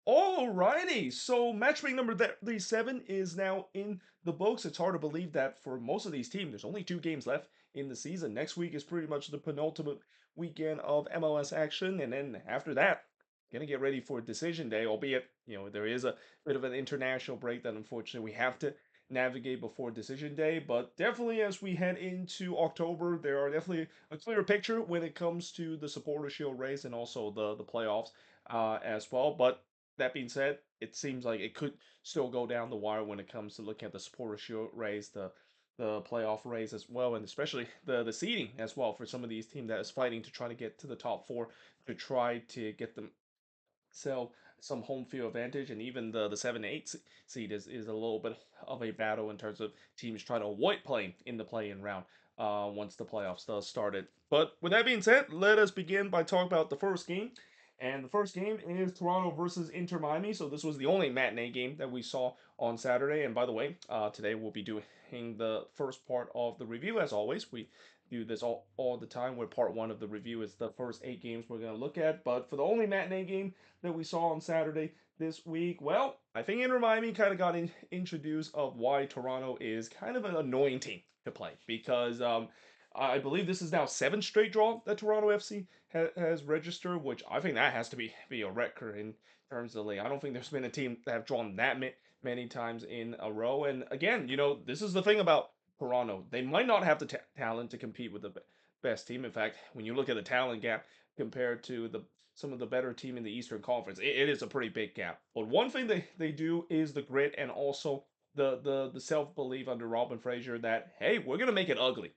Alrighty, so matchweek number 37 is now in the books. It's hard to believe that for most of these teams, there's only 2 games left in the season. Next week is pretty much the penultimate weekend of MLS action, and then after that, gonna get ready for decision day. Albeit, there is a bit of an international break that unfortunately we have to navigate before decision day. But definitely, as we head into October, there are definitely a clearer picture when it comes to the supporter shield race and also the playoffs as well. But that being said, it seems like it could still go down the wire when it comes to looking at the supporter shield race, the playoff race as well, and especially the seeding as well for some of these teams that is fighting to try to get to the top four to try to get themselves some home field advantage, and even the 7 8 seed is a little bit of a battle in terms of teams trying to avoid playing in the play-in round once the playoffs does started. But with that being said, let us begin by talking about the first game. And the first game is Toronto versus Inter Miami. So this was the only matinee game that we saw on Saturday. And by the way, today we'll be doing the first part of the review. As always, we do this all the time, where part one of the review is the first 8 games we're going to look at. But for the only matinee game that we saw on Saturday this week, well, I think Inter Miami kind of got introduced of why Toronto is kind of an annoying team to play, because I believe this is now 7 straight draw that Toronto FC has registered, which I think that has to be a record in terms of the league. I don't think there's been a team that have drawn that many times in a row. And again, this is the thing about Toronto. They might not have the talent to compete with the best team. In fact, when you look at the talent gap compared to the some of the better team in the Eastern Conference, it is a pretty big gap. But one thing they do is the grit and also the self belief under Robin Fraser that, hey, we're gonna make it ugly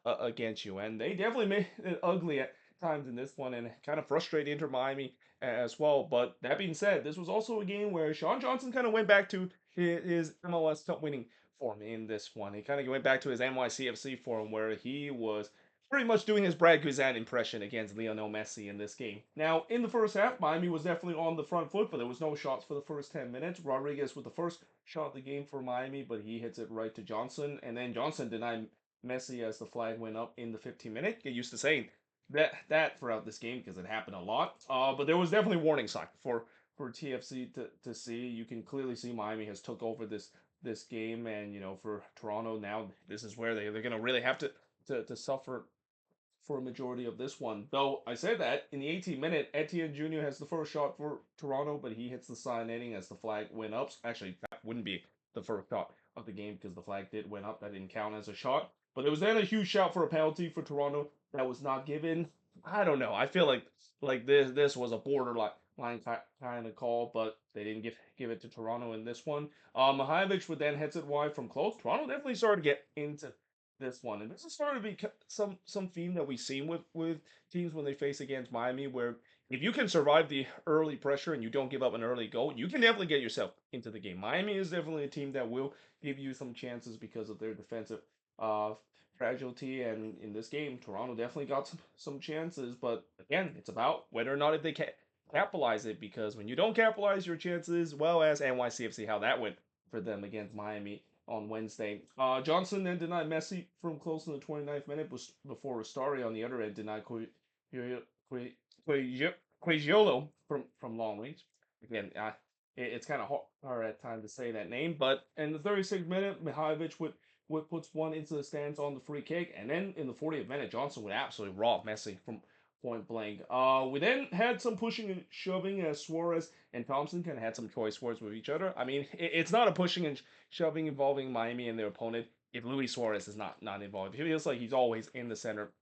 against you, and they definitely made it ugly at times in this one, and kind of frustrated Inter Miami as well. But that being said, this was also a game where Sean Johnson kind of went back to his MLS Cup winning form in this one. He kind of went back to his NYCFC form, where he was pretty much doing his Brad Guzan impression against Lionel Messi in this game. Now, in the first half, Miami was definitely on the front foot, but there was no shots for the first 10 minutes. Rodriguez with the first shot of the game for Miami, but he hits it right to Johnson, and then Johnson denied Messi as the flag went up in the 15 minute. Get used to saying that throughout this game because it happened a lot. But there was definitely warning sign for TFC to see. You can clearly see Miami has took over this game, and for Toronto now, this is where they're gonna really have to suffer for a majority of this one. Though I said that in the 18th minute, Etienne Jr. has the first shot for Toronto, but he hits the side netting as the flag went up. Actually, that wouldn't be the first shot of the game because the flag did went up. That didn't count as a shot. But there was then a huge shout for a penalty for Toronto that was not given. I don't know. I feel like this was a borderline kind of call, but they didn't give it to Toronto in this one. Mihajlovic would then hits it wide from close. Toronto definitely started to get into this one, and this is starting to be some theme that we've seen with teams when they face against Miami, where if you can survive the early pressure and you don't give up an early goal, you can definitely get yourself into the game. Miami is definitely a team that will give you some chances because of their defensive uh fragility, and in this game, Toronto definitely got some chances, but again, it's about whether or not if they can capitalize it, because when you don't capitalize your chances, well, as NYCFC, how that went for them against Miami on Wednesday. Johnson then denied Messi from close to the 29th minute before Restari on the other end denied Quagiolo from long range. Again, it's kind of hard at times to say that name, but in the 36th minute, Mihajlovic would puts one into the stands on the free kick, and then in the 40th minute, Johnson would absolutely rob Messi from point blank. We then had some pushing and shoving as Suarez and Thompson kind of had some choice words with each other. I mean, it's not a pushing and shoving involving Miami and their opponent if Luis Suarez is not involved. He feels like he's always in the center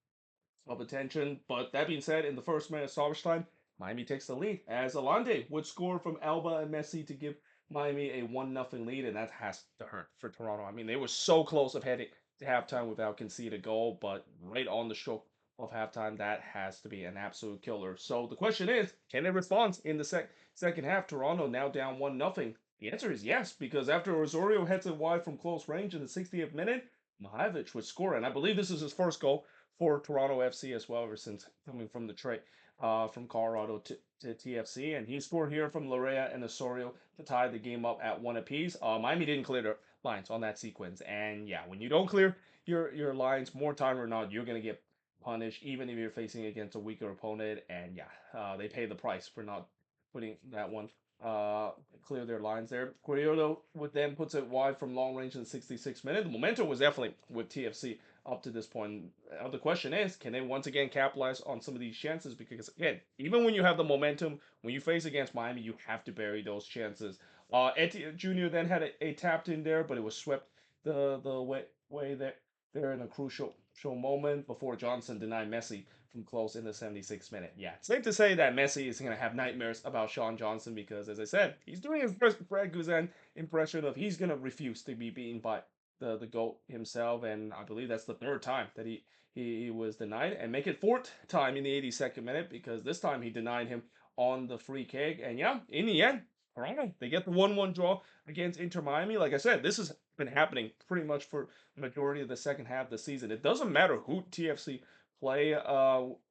of attention. But that being said, in the first minute of stoppage time, Miami takes the lead as Alande would score from Alba and Messi to give Miami a 1-0 lead, and that has to hurt for Toronto. I mean, they were so close of heading to halftime without conceding a goal, but right on the stroke of halftime, that has to be an absolute killer. So the question is, can they respond in the second half? Toronto now down 1-0. The answer is yes, because after Rosario heads it wide from close range in the 60th minute, Mihajlovic would score, and I believe this is his first goal for Toronto FC as well, ever since coming from the trade from Colorado to TFC. And he scored here from Larea and Osorio to tie the game up at one apiece. Miami didn't clear their lines on that sequence. And yeah, when you don't clear your lines more time or not, you're going to get punished, even if you're facing against a weaker opponent. And yeah, they pay the price for not putting that one uh, clear their lines there. Guerrero would then puts it wide from long range in the 66th minute. The momentum was definitely with TFC up to this point. The question is, can they once again capitalize on some of these chances? Because again, even when you have the momentum, when you face against Miami, you have to bury those chances. Eddie Jr. then had a tapped in there, but it was swept the way that there in a crucial moment before Johnson denied Messi from close in the 76th minute. Yeah, it's safe to say that Messi is going to have nightmares about Sean Johnson because, as I said, he's doing his first Fred Guzan impression of he's going to refuse to be beaten by the GOAT himself. And I believe that's the third time that he was denied. And make it fourth time in the 82nd minute because this time he denied him on the free kick. And yeah, in the end, Toronto, they get the 1-1 draw against Inter Miami. Like I said, this has been happening pretty much for the majority of the second half of the season. It doesn't matter who TFC play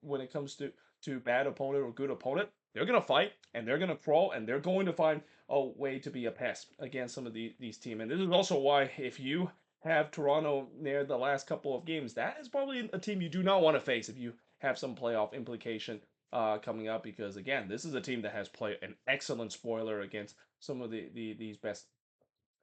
when it comes to bad opponent or good opponent. They're gonna fight and they're gonna crawl and they're going to find a way to be a pest against some of these teams. And this is also why if you have Toronto near the last couple of games, that is probably a team you do not want to face if you have some playoff implication coming up. Because again, this is a team that has played an excellent spoiler against some of these best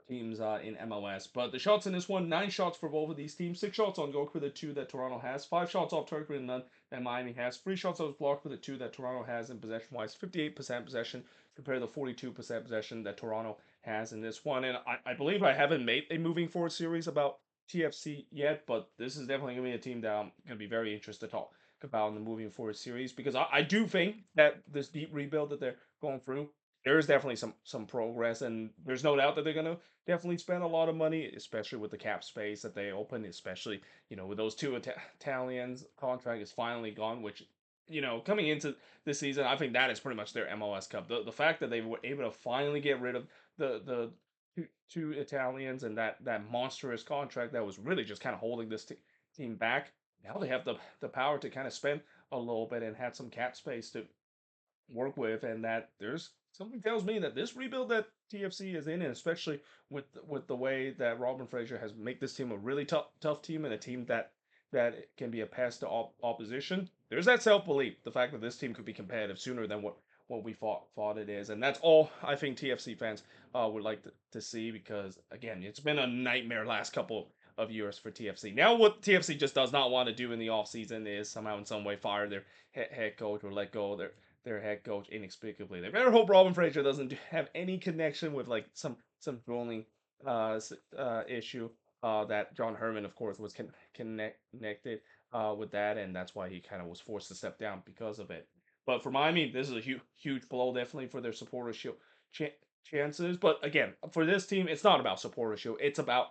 teams in MLS. But the shots in this one, 9 shots for both of these teams, 6 shots on goal for the 2 that Toronto has, 5 shots off target and none that Miami has, 3 shots that was blocked for the 2 that Toronto has in possession wise, 58% possession compared to the 42% possession that Toronto has in this one. And I believe I haven't made a moving forward series about TFC yet, but this is definitely going to be a team that I'm going to be very interested to talk about in the moving forward series because I do think that this deep rebuild that they're going through, there is definitely some progress, and there's no doubt that they're gonna definitely spend a lot of money, especially with the cap space that they open, especially, with those two Italians contract is finally gone, which, coming into this season, I think that is pretty much their MLS Cup. The fact that they were able to finally get rid of the two Italians and that monstrous contract that was really just kind of holding this team back. Now they have the power to kind of spend a little bit and have some cap space to work with, and that there's something tells me that this rebuild that TFC is in, and especially with the way that Robin Fraser has made this team a really tough team and a team that can be a pest to opposition. There's that self belief, the fact that this team could be competitive sooner than what we thought it is, and that's all I think TFC fans would like to see because again, it's been a nightmare last couple of years for TFC. Now, what TFC just does not want to do in the offseason is somehow in some way fire their head coach or let go of their head coach inexplicably. They better hope Robin Fraser doesn't have any connection with like some trolling issue that John Herman, of course, was connected with that, and that's why he kind of was forced to step down because of it. But for Miami, this is a huge blow, definitely for their supportership ch- chances. But again, for this team, it's not about supportership. It's about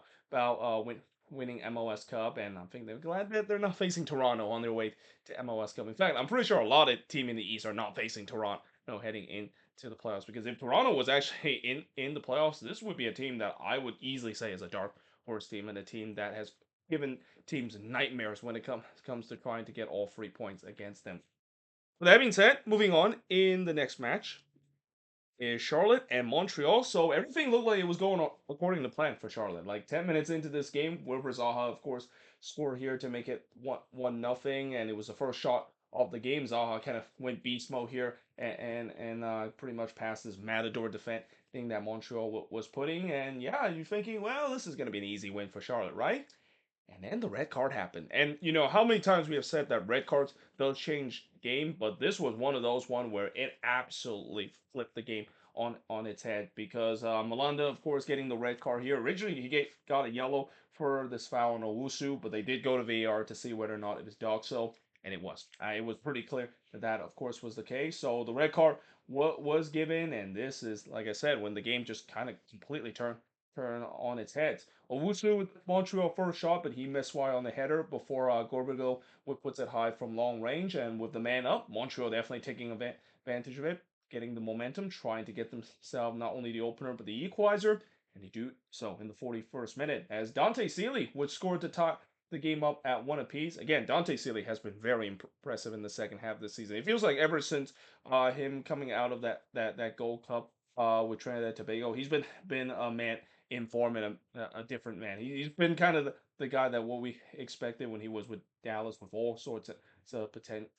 winning MLS Cup, and I think they're glad that they're not facing Toronto on their way to MLS Cup. In fact, I'm pretty sure a lot of team in the East are not facing Toronto heading into the playoffs because if Toronto was actually in the playoffs, this would be a team that I would easily say is a dark horse team and a team that has given teams nightmares when it comes to trying to get all 3 points against them. With that being said, moving on in the next match is Charlotte and Montreal. So everything looked like it was going according to plan for Charlotte. Like 10 minutes into this game, Wilfred Zaha, of course, scored here to make it one nothing, and it was the first shot of the game. Zaha kind of went beast mode here and pretty much passed this matador defense thing that Montreal was putting. And yeah, you're thinking, well, this is going to be an easy win for Charlotte, right? And then the red card happened. And you know how many times we have said that red cards don't change game, but this was one of those one where it absolutely flipped the game on its head because Malanda, of course, getting the red card here. Originally, he got a yellow for this foul on Owusu, but they did go to VAR to see whether or not it was Doxo, and it was. It was pretty clear that, of course, was the case. So the red card was given, and this is, like I said, when the game just kind of completely turn on its head. Owusu with Montreal first shot, but he missed wide on the header before Gorbigo puts it high from long range. And with the man up, Montreal definitely taking advantage of it, getting the momentum, trying to get themselves not only the opener but the equalizer. And they do so in the 41st minute as Dante Sealy would score to tie the game up at one apiece. Again, Dante Sealy has been very impressive in the second half of the season. It feels like ever since him coming out of that Gold Cup with Trinidad and Tobago, he's been a man in form and a different man. He's been kind of the guy that what we expected when he was with Dallas with all sorts of potential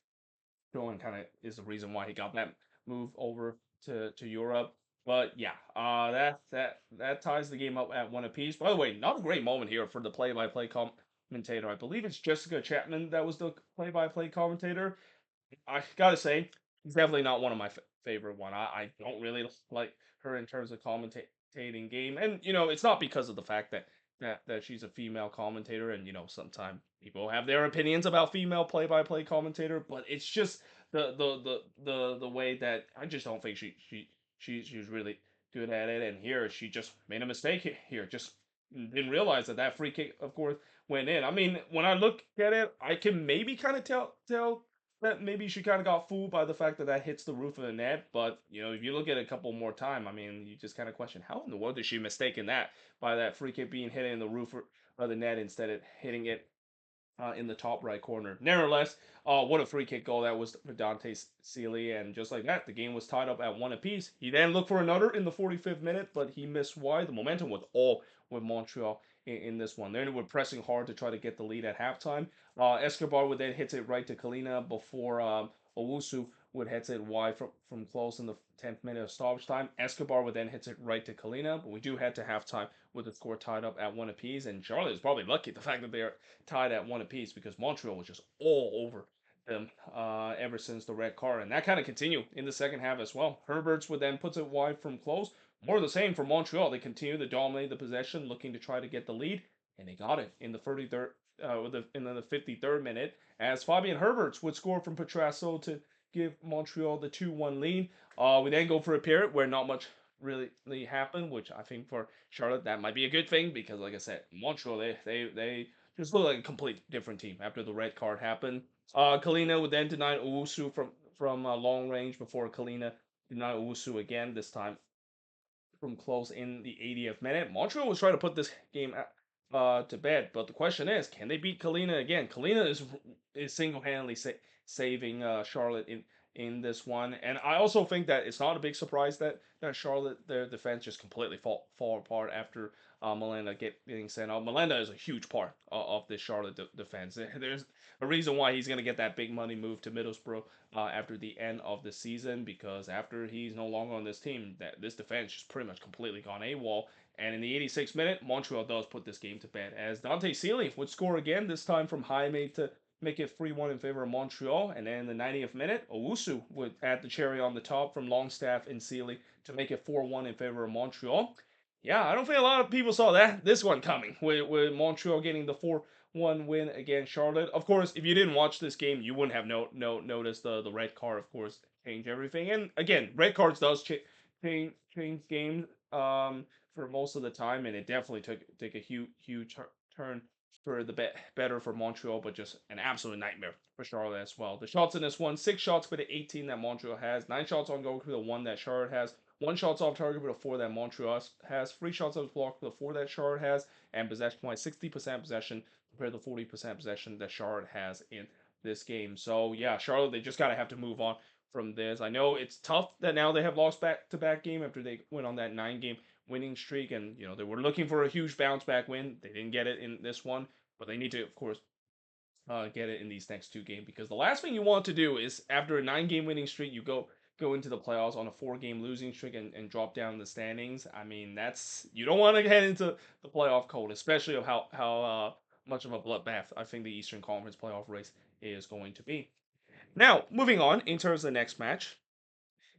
and kind of is the reason why he got that move over to Europe. But yeah, that ties the game up at one apiece. By the way, not a great moment here for the play-by-play commentator. I believe it's Jessica Chapman that was the play-by-play commentator. I gotta say, he's definitely not one of my favorite one. I don't really like her in terms of commentating game, and it's not because of the fact that she's a female commentator, and sometimes people have their opinions about female play-by-play commentator, but it's just the way that I just don't think she's really good at it, and here she just made a mistake here, just didn't realize that free kick, of course, went in. I mean, when I look at it, I can maybe kind of tell that maybe she kind of got fooled by the fact that hits the roof of the net. But if you look at it a couple more time, I mean, you just kind of question how in the world did she mistaken that by that free kick being hit in the roof of the net instead of hitting it in the top right corner. Nevertheless, what a free kick goal that was for Dante Sealy, and just like that, the game was tied up at one apiece. He then looked for another in the 45th minute, but he missed wide. The momentum was all with Montreal in this one. They were pressing hard to try to get the lead at halftime. Escobar would then hit it right to Kalina before Owusu would hit it wide from close in the 10th minute of stoppage time. Escobar would then hit it right to Kalina, but we do head to halftime with the score tied up at one apiece. And Charlotte is probably lucky the fact that they're tied at one apiece because Montreal was just all over them ever since the red card, and that kind of continued in the second half as well. Herberts would then put it wide from close. More of the same for Montreal. They continued to dominate the possession, looking to try to get the lead, and they got it in the 33rd, in the 53rd minute, as Fabian Herberts would score from Petrasso to give Montreal the 2-1 lead. We then go for a period where not much really happened, which I think for Charlotte that might be a good thing because, like I said, Montreal they just look like a complete different team after the red card happened. Kalina would then deny Owusu from long range before Kalina denied Owusu again, this time from close in the 80th minute. Montreal was trying to put this game to bed, but the question is, can they beat Kalina again? Kalina is single-handedly saving Charlotte in this one, and I also think that it's not a big surprise that Charlotte their defense just completely fall apart after Melenda getting sent out. Melenda is a huge part of this Charlotte defense. There's a reason why he's gonna get that big money move to Middlesbrough after the end of the season, because after he's no longer on this team, that this defense just pretty much completely gone AWOL. And in the 86th minute, Montreal does put this game to bed as Dante Sealy would score again, this time from Jaime to make it 3-1 in favor of Montreal. And then in the 90th minute, Owusu would add the cherry on the top from Longstaff and Sealy to make it 4-1 in favor of Montreal. Yeah, I don't think a lot of people saw this one coming with Montreal getting the 4-1 win against Charlotte. Of course, if you didn't watch this game, you wouldn't have noticed the red card. Of course, change everything. And again, red cards does change games for most of the time, and it definitely took a huge turn for the better for Montreal, but just an absolute nightmare for Charlotte as well. The shots in this one: 6 shots for the 18 that Montreal has, 9 shots on goal for the 1 that Charlotte has, 1 shots off target for the 4 that Montreal has, 3 shots off block for the 4 that Charlotte has, and possession wise 60% possession compared to 40% possession that Charlotte has in this game. So yeah, Charlotte, they just gotta have to move on from this. I know it's tough that now they have lost back-to-back game after they went on that 9-game winning streak, and they were looking for a huge bounce back win. They didn't get it in this one, but they need to, of course, get it in these next 2 games, because the last thing you want to do is after a 9-game winning streak, you go into the playoffs on a 4-game losing streak and drop down the standings. I mean, that's you don't want to head into the playoff cold, especially of how much of a bloodbath I think the Eastern Conference playoff race is going to be. Now, moving on in terms of the next match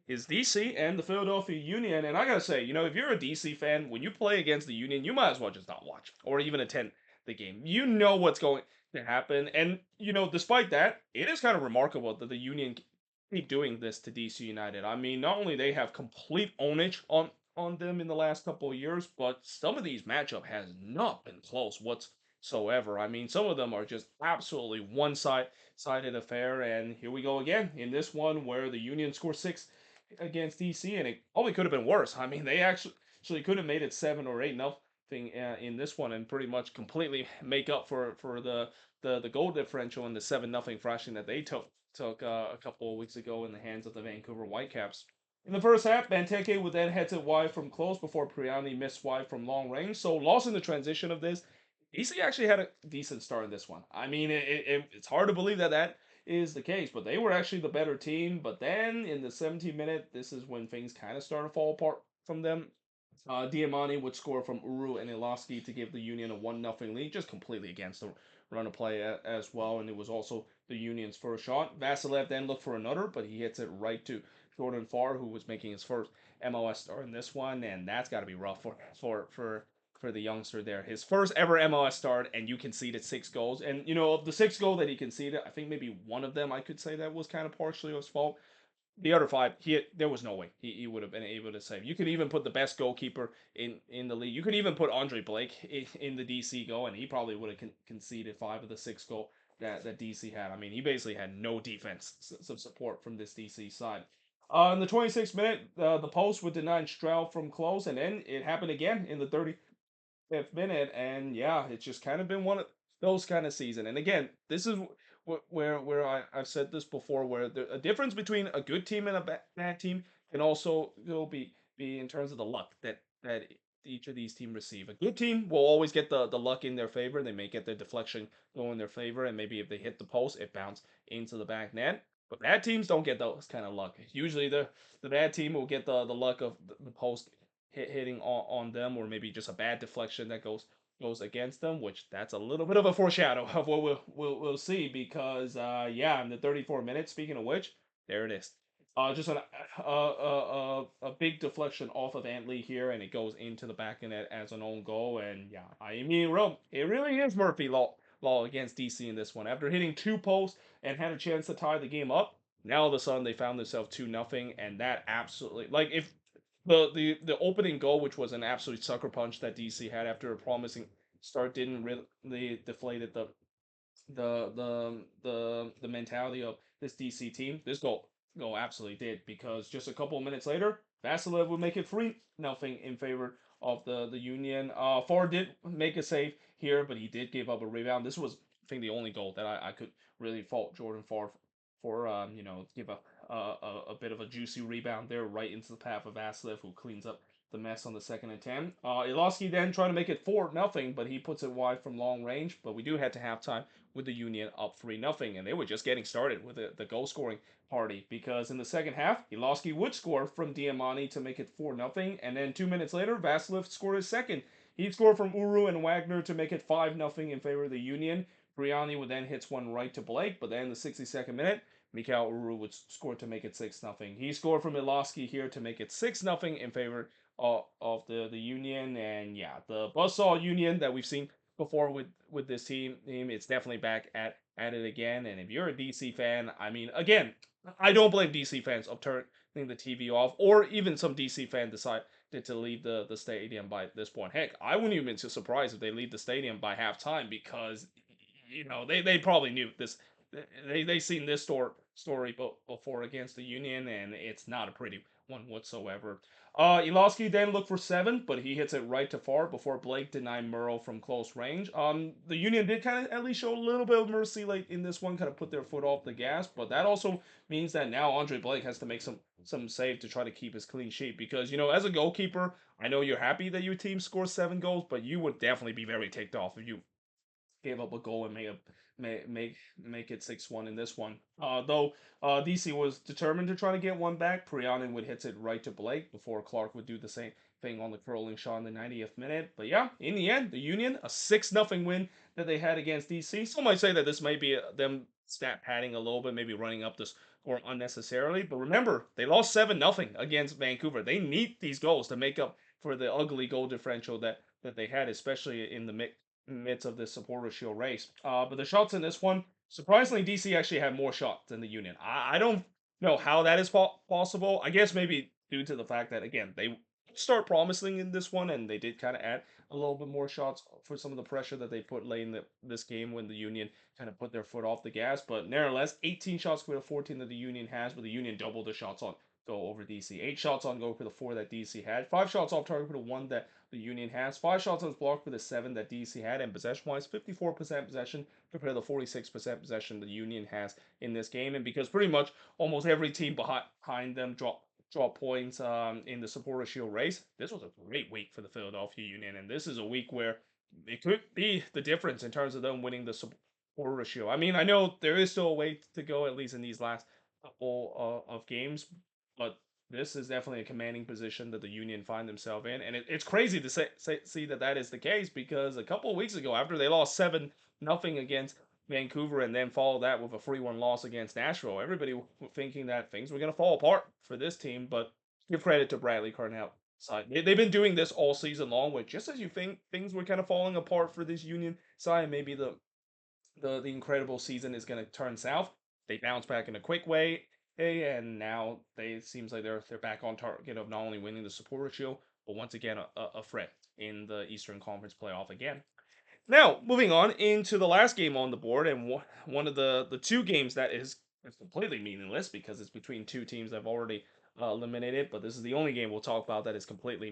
is DC and the Philadelphia Union. And I gotta say, if you're a DC fan, when you play against the Union, you might as well just not watch or even attend the game. You know what's going to happen. And, despite that, it is kind of remarkable that the Union keep doing this to DC United. I mean, not only they have complete ownage on them in the last couple of years, but some of these matchup has not been close whatsoever. I mean, some of them are just absolutely one-sided affair. And here we go again in this one where the Union score 6 against DC, and it probably could have been worse. I mean, they actually could have made it 7 or 8 nothing in this one, and pretty much completely make up for the goal differential and the 7-0 thrashing that they took a couple of weeks ago in the hands of the Vancouver Whitecaps. In the first half, Benteke would then head it wide from close before Priani missed wide from long range. So lost in the transition of this. DC actually had a decent start in this one. I mean, it's hard to believe that is the case, but they were actually the better team. But then in the 17th minute, this is when things kind of start to fall from them. Diamani would score from Uru and Iloski to give the Union a 1-0 lead, just completely against the run of play as well. And it was also the Union's first shot. Vasilev then looked for another, but he hits it right to Jordan Farr, who was making his first MLS start in this one, and that's got to be rough for the youngster there. His first ever MLS start, and you conceded 6 goals. And of the 6 goals that he conceded, I think maybe one of them I could say that was kind of partially his fault. The other five, there was no way he would have been able to save. You could even put the best goalkeeper in the league. You could even put Andre Blake in the DC goal, and he probably would have conceded 5 of the 6 goal that DC had. I mean, he basically had no defense, some support from this DC side. In the 26th minute, the post would deny Stroud from close, and then it happened again in the 35th minute, and yeah, it's just kind of been one of those kind of season. And again, this is where I've said this before, where a difference between a good team and a bad team can also be in terms of the luck that each of these teams receive. A good team will always get the luck in their favor. They may get their deflection go in their favor, and maybe if they hit the post, it bounces into the back net. But bad teams don't get those kind of luck. Usually, the bad team will get the luck of the post hitting on them, or maybe just a bad deflection that goes against them, which that's a little bit of a foreshadow of what we'll see because yeah, in the 34 minutes. Speaking of which, there it is. Just a big deflection off of Antley here, and it goes into the back of net as an own goal. And yeah, I mean, it really is Murphy law against DC in this one. After hitting 2 posts and had a chance to tie the game up, now all of a sudden they found themselves 2-0, and that absolutely, like, if the opening goal, which was an absolute sucker punch that DC had after a promising start, didn't really deflated the mentality of this DC team. This goal absolutely did, because just a couple of minutes later, Vasilev would make it 3-0 in favor of the Union. Farr did make a save here, but he did give up a rebound. This was, I think, the only goal that I could really fault Jordan Farr for. Give a bit of a juicy rebound there right into the path of Vasilev, who cleans up the mess on the second attempt. Iloski then trying to make it 4-0, but he puts it wide from long range. But we do head to halftime with the Union up 3-0, and they were just getting started with the goal scoring party, because in the second half, Iloski would score from Diamani to make it 4-0, and then 2 minutes later, Vasilev scored his second. He scored from Uru and Wagner to make it 5-0 in favor of the Union. Briani would then hits one right to Blake, but then in the 62nd minute, Mikhail Uru would score to make it 6-0. He scored from Iloski here to make it 6-0 in favor of the Union. And yeah, the buzzsaw Union that we've seen before with this team, it's definitely back at it again. And if you're a DC fan, I mean, again, I don't blame DC fans of turning the TV off, or even some DC fan decided to leave the stadium by this point. Heck, I wouldn't even be so surprised if they leave the stadium by halftime, because they probably knew this. They seen this story before against the Union, and it's not a pretty one whatsoever. Iloski then looked for 7, but he hits it right to Far before Blake denied Murrow from close range. The Union did kind of at least show a little bit of mercy late in this one, kind of put their foot off the gas, but that also means that now Andre Blake has to make some save to try to keep his clean sheet, because as a goalkeeper, I know you're happy that your team scores 7 goals, but you would definitely be very ticked off if you gave up a goal and make it 6-1 in this one. Though DC was determined to try to get one back, Priyanin would hit it right to Blake before Clark would do the same thing on the curling shot in the 90th minute. But yeah, in the end, the Union, a 6-0 win that they had against DC. Some might say that this might be them stat padding a little bit, maybe running up the score unnecessarily. But remember, they lost 7-0 against Vancouver. They need these goals to make up for the ugly goal differential that they had, especially in the midst of this supporter shield race. But the shots in this one, surprisingly, DC actually had more shots than the Union. I don't know how that is possible. I guess maybe due to the fact that, again, they start promising in this one, and they did kind of add a little bit more shots for some of the pressure that they put late in this game when the Union kind of put their foot off the gas. But nevertheless, 18 shots for the 14 that the Union has, but the Union doubled the shots on go over DC. 8 shots on goal for the 4 that DC had. 5 shots off target for the 1 that the Union has. 5 shots on block for the 7 that DC had. And possession-wise, 54% possession compared to the 46% possession the Union has in this game. And because pretty much almost every team behind them drop points in the supporter shield race, this was a great week for the Philadelphia Union. And this is a week where it could be the difference in terms of them winning the supporter shield. I mean, I know there is still a way to go, at least in these last couple of games, but this is definitely a commanding position that the Union find themselves in, and it's crazy to see that that is the case because a couple of weeks ago, after they lost 7-0 against Vancouver and then followed that with a 3-1 loss against Nashville, everybody thinking that things were going to fall apart for this team. But give credit to Bradley Carnell side. They've been doing this all season long, with just as you think things were kind of falling apart for this Union side, maybe the incredible season is going to turn south. They bounce back in a quick way, and now they it seems like they're back on target of not only winning the Supporter Shield, but once again a threat in the Eastern Conference playoff again. Now, moving on into the last game on the board, and one of the two games that is completely meaningless because it's between two teams that have already eliminated, but this is the only game we'll talk about that is completely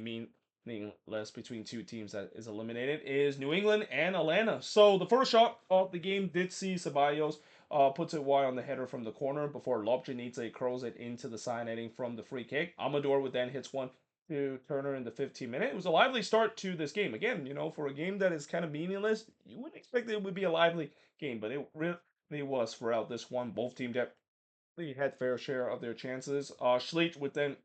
meaningless between two teams that is eliminated, is New England and Atlanta. So the first shot of the game did see Ceballos puts it wide on the header from the corner before Lobjanidze curls it into the side netting from the free kick. Amador would then hits one to Turner in the 15th minute. It was a lively start to this game. Again, for a game that is kind of meaningless, you wouldn't expect it would be a lively game, but it really was throughout this one. Both teams had fair share of their chances. Schleich would then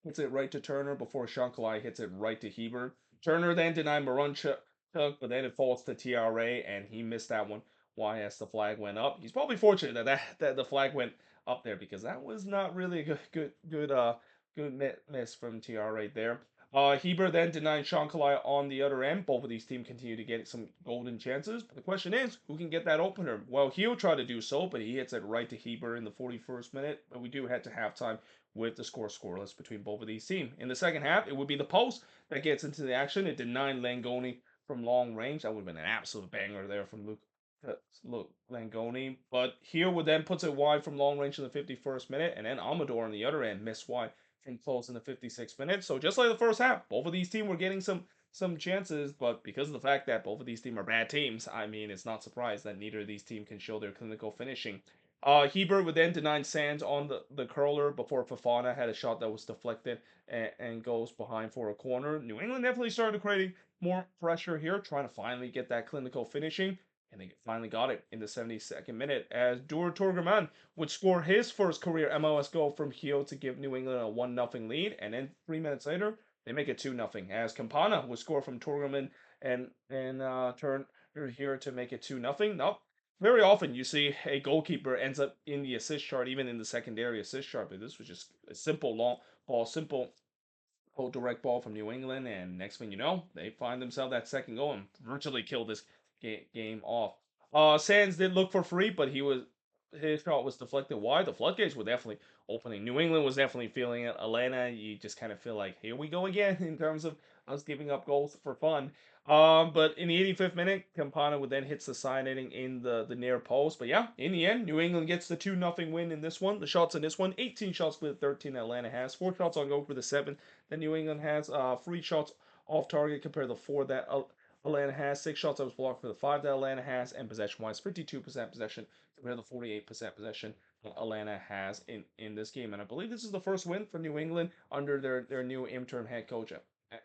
hits it right to Turner before Shankalai hits it right to Heber. Turner then denied Marunchuk, but then it falls to TRA, and he missed that one. Why, as the flag went up, he's probably fortunate that the flag went up there because that was not really a good miss from TRA there. Heber then denied Shankalai on the other end. Both of these teams continue to get some golden chances. But the question is, who can get that opener? Well, he'll try to do so, but he hits it right to Heber in the 41st minute. But we do head to halftime with the scoreless between both of these teams. In the second half, it would be the post that gets into the action. It denied Langoni from long range. That would have been an absolute banger there from Luke Langoni. But here would then puts it wide from long range in the 51st minute, and then Amador on the other end missed wide from close in the 56th minute. So just like the first half, both of these teams were getting some chances, but because of the fact that both of these teams are bad teams, I mean, it's not surprised that neither of these teams can show their clinical finishing. Heber would then deny Sands on the curler before Fafana had a shot that was deflected and goes behind for a corner. New England definitely started creating more pressure here, trying to finally get that clinical finishing, and they finally got it in the 72nd minute as Dur Torgerman would score his first career MLS goal from Hio to give New England a 1-0 lead, and then 3 minutes later, they make it 2-0 as Campana would score from Torgerman and turn here to make it 2-0. Nope, very often you see a goalkeeper ends up in the assist chart, even in the secondary assist chart. But this was just a simple long ball, simple direct ball from New England, and next thing you know, they find themselves that second goal and virtually kill this game off. Sands did look for free, but his shot was deflected wide. The floodgates were definitely opening. New England was definitely feeling it. Atlanta, you just kind of feel like here we go again in terms of us giving up goals for fun. But in the 85th minute, Campana would then hits the side netting in the near post. But yeah, in the end, New England gets the 2-0 win in this one. The shots in this one, 18 shots for the 13 Atlanta has, 4 shots on goal for the 7 that New England has, 3 shots off target compared to 4 that Atlanta has, 6 shots that was blocked for the 5 that Atlanta has, and possession-wise, 52% possession compared to 48% possession Atlanta has in this game. And I believe this is the first win for New England under their new interim head coach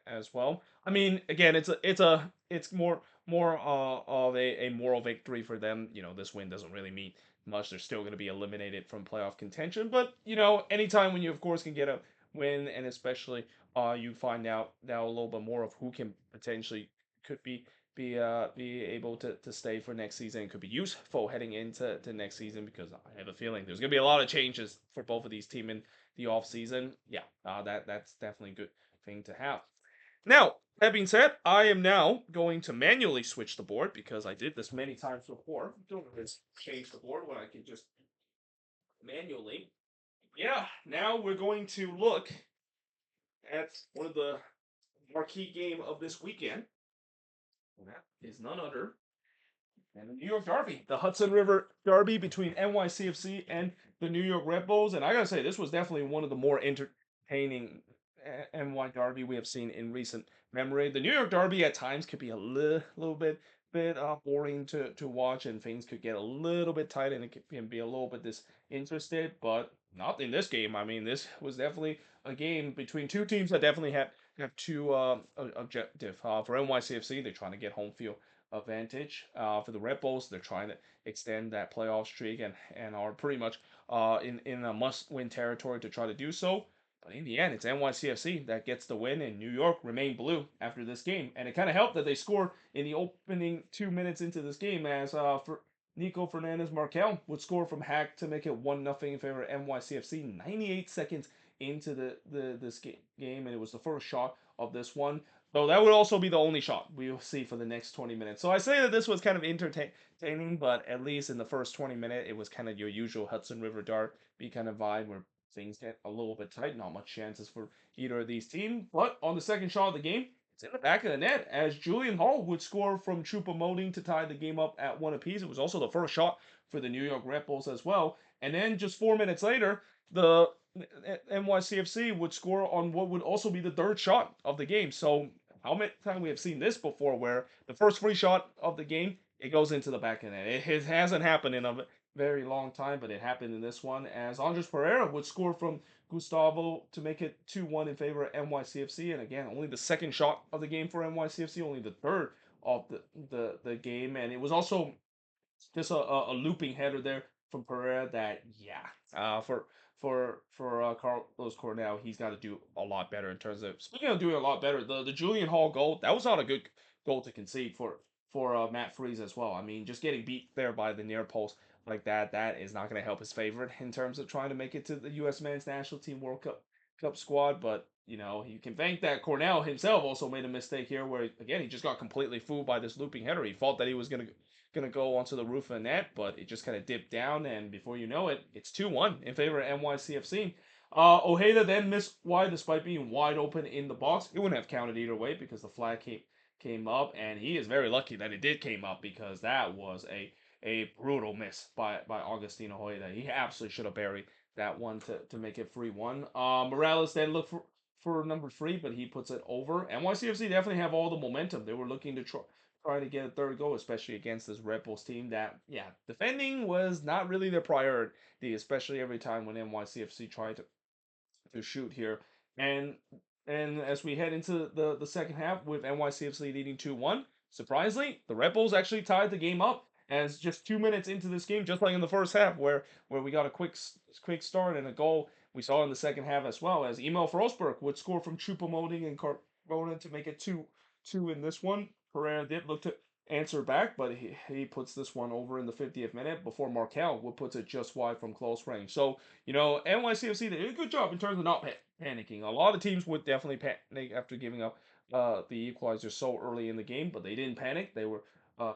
as well. I mean, again, it's more of a moral victory for them. This win doesn't really mean much. They're still going to be eliminated from playoff contention, but anytime when you of course can get a win, and especially you find out now a little bit more of who can potentially could be able to stay for next season and could be useful heading into next season, because I have a feeling there's going to be a lot of changes for both of these teams in the off season. Yeah, that's definitely a good thing to have. Now, that being said, I am now going to manually switch the board because I did this many times before. Don't just change the board when I can just manually. Yeah, now we're going to look at one of the marquee game of this weekend. And that is none other than the New York Derby, the Hudson River Derby between NYCFC and the New York Red Bulls. And I gotta say, this was definitely one of the more entertaining NY Derby we have seen in recent memory. The New York Derby at times could be a little bit boring to watch, and things could get a little bit tight, and it can be a little bit disinterested. But not in this game. I mean, this was definitely a game between two teams that definitely have two objective. For NYCFC, they're trying to get home field advantage. For the Red Bulls, they're trying to extend that playoff streak and are pretty much in a must-win territory to try to do so. But in the end, it's NYCFC that gets the win, and New York remained blue after this game. And it kind of helped that they scored in the opening 2 minutes into this game, as for Nico Fernandez Markel would score from hack to make it 1-0 in favor of NYCFC 98 seconds into this game, and it was the first shot of this one. So that would also be the only shot we will see for the next 20 minutes. So I say that this was kind of entertaining, but at least in the first 20 minutes, it was kind of your usual Hudson River Derby kind of vibe where things get a little bit tight. Not much chances for either of these teams. But on the second shot of the game, it's in the back of the net as Julian Hall would score from Choupo-Moting to tie the game up at one apiece. It was also the first shot for the New York Red Bulls as well. And then just 4 minutes later, the NYCFC would score on what would also be the third shot of the game. So how many times we have seen this before where the first free shot of the game, it goes into the back of the net. It hasn't happened in a very long time, but it happened in this one as Andres Pereira would score from Gustavo to make it 2-1 in favor of NYCFC. And again, only the second shot of the game for NYCFC, only the third of the game. And it was also just a looping header there from Pereira that, yeah, for Carlos Cornell, he's got to do a lot better in terms of, speaking of doing a lot better, the Julian Hall goal, that was not a good goal to concede for Matt Freese as well. I mean, just getting beat there by the near post like that is not going to help his favorite in terms of trying to make it to the U.S. Men's National Team World Cup squad. But you know, you can thank that Cornell himself also made a mistake here, where again he just got completely fooled by this looping header. He thought that he was gonna go onto the roof of the net, but it just kind of dipped down, and before you know it, it's 2-1 in favor of NYCFC. Ojeda then missed wide despite being wide open in the box. It wouldn't have counted either way because the flag came up, and he is very lucky that it did came up because that was a brutal miss by Augustino Ojeda. He absolutely should have buried that one to make it 3-1. Morales then looked for number three, but he puts it over. NYCFC definitely have all the momentum. They were looking to try to get a third goal, especially against this Red Bulls team that, yeah, defending was not really their priority, especially every time when NYCFC tried to shoot here. And and as we head into the second half with NYCFC leading 2-1, surprisingly, the Red Bulls actually tied the game up as just 2 minutes into this game, just like in the first half, where we got a quick start and a goal. We saw in the second half as well as Emil Forsberg would score from Choupo-Moting and Carbona to make it 2-2 in this one. Pereira did look to answer back, but he puts this one over in the 50th minute before Markel would put it just wide from close range. So, you know, NYCFC did a good job in terms of not panicking. A lot of teams would definitely panic after giving up the equalizer so early in the game, but they didn't panic. They were